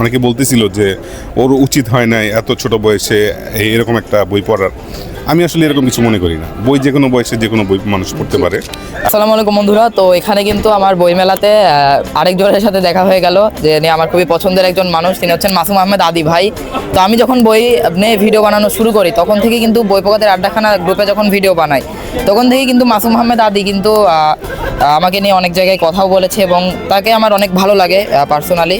অনেকে বলতেছিল যে ওর উচিত হয় নাই এত ছোট বয়সে এরকম একটা বই পড়ার। আমি আসলে এরকম কিছু মনে করি না। বই যে কোনো বয়সে যে কোনো বই মানুষ পড়তে পারে। আসসালামু আলাইকুম বন্ধুরা। তো এখানে কিন্তু আমার বইমেলাতে আরেকজনের সাথে দেখা হয়ে গেল, যে আমার খুবই পছন্দের একজন মানুষ। তিনি হচ্ছেন মাসুম আহমেদ আদি ভাই। তো আমি যখন বই নিয়ে ভিডিও বানানো শুরু করি তখন থেকে কিন্তু বই প্রকাদের আড্ডাখানা গ্রুপে যখন ভিডিও বানাই তখন থেকে কিন্তু মাসুম আহমেদ আদি কিন্তু আমাকে নিয়ে অনেক জায়গায় কথাও বলেছে এবং তাকে আমার অনেক ভালো লাগে পার্সোনালি।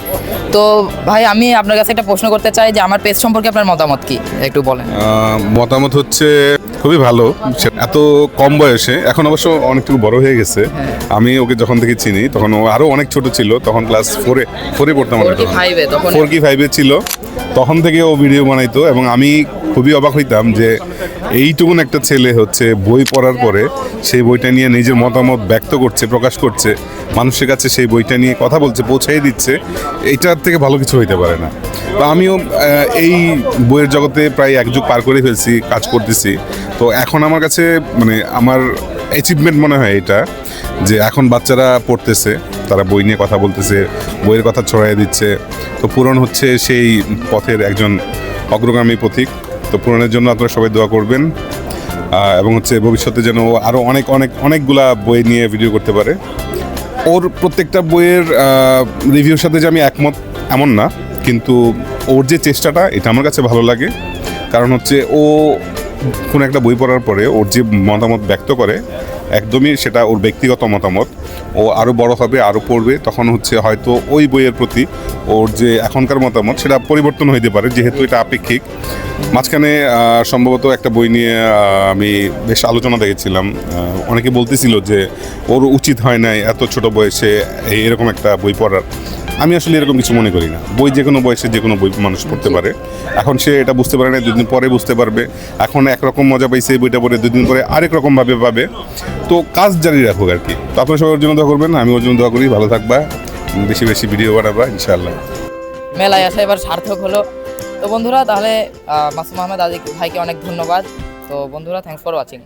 তো ভাই, আমি আপনার কাছে একটা প্রশ্ন করতে চাই যে আমার পেজ সম্পর্কে আপনার মতামত কি একটু বলেন। মতামত হচ্ছে খুবই ভালো। এত কম বয়সে, এখন অবশ্য অনেকটুকু বড় হয়ে গেছে। আমি ওকে যখন থেকে চিনি তখন ও আরও অনেক ছোট ছিল, তখন ক্লাস ফোরে পড়তাম, 4 কি 5-এ ছিল। তখন থেকে ও ভিডিও বানাইতো এবং আমি খুবই অবাক হইতাম যে এইটুকুন একটা ছেলে হচ্ছে বই পড়ার পরে সেই বইটা নিয়ে নিজের মতামত ব্যক্ত করছে, প্রকাশ করছে, মানুষের কাছে সেই বইটা নিয়ে কথা বলছে, পৌঁছাই দিচ্ছে। এইটার থেকে ভালো কিছু হইতে পারে না। তো আমিও এই বইয়ের জগতে প্রায় 1 যুগ পার করে ফেলছি, কাজ করতেছি। তো এখন আমার কাছে আমার অ্যাচিভমেন্ট মনে হয় এটা, যে এখন বাচ্চারা পড়তেছে, তারা বই নিয়ে কথা বলতেছে, বইয়ের কথা ছড়াই দিচ্ছে। তো পূরণ হচ্ছে সেই পথের একজন অগ্রগামী পথিক। তো পূরণের জন্য আপনারা সবাই দোয়া করবেন এবং হচ্ছে ভবিষ্যতে যেন আরও অনেকগুলা বই নিয়ে ভিডিও করতে পারে। ওর প্রত্যেকটা বইয়ের রিভিউর সাথে যে আমি একমত এমন না, কিন্তু ওর যে চেষ্টাটা এটা আমার কাছে ভালো লাগে। কারণ হচ্ছে ও কোনো একটা বই পড়ার পরে ওর যে মতামত ব্যক্ত করে, একদমই সেটা ওর ব্যক্তিগত মতামত। ও আরও বড় হবে, আরও পড়বে, তখন হচ্ছে হয়তো ওই বইয়ের প্রতি ওর যে এখনকার মতামত সেটা পরিবর্তন হইতে পারে, যেহেতু এটা আপেক্ষিক। মাঝখানে সম্ভবত একটা বই নিয়ে আমি বেশ আলোচনা দেখেছিলাম। অনেকে বলতেছিল যে ওর উচিত হয় নাই এত ছোট বয়সে এরকম একটা বই পড়ার। আমি আসলে এরকম কিছু মনে করি না। বই যে কোনো বয়সে যে কোনো বই মানুষ পড়তে পারে। এখন সে এটা বুঝতে পারে না, 2 দিন পরে বুঝতে পারবে। এখন একরকম মজা পাইছে এই বইটা পড়ে, 2 দিন পরে আরেক রকমভাবে পাবে। তো কাজ জারি রাখুক আর কি। তো আপনারা সবাই ওর জন্য দোয়া করবেন, আমি ওর জন্য দোয়া করি। ভালো থাকবা, বেশি বেশি ভিডিও বানাবা ইনশাআল্লাহ। মেলায় আসা এবার সার্থক হলো। তো বন্ধুরা, তাহলে মাসুম আহমেদ আদি ভাইকে অনেক ধন্যবাদ। তো বন্ধুরা, থ্যাংকস ফর ওয়াচিং।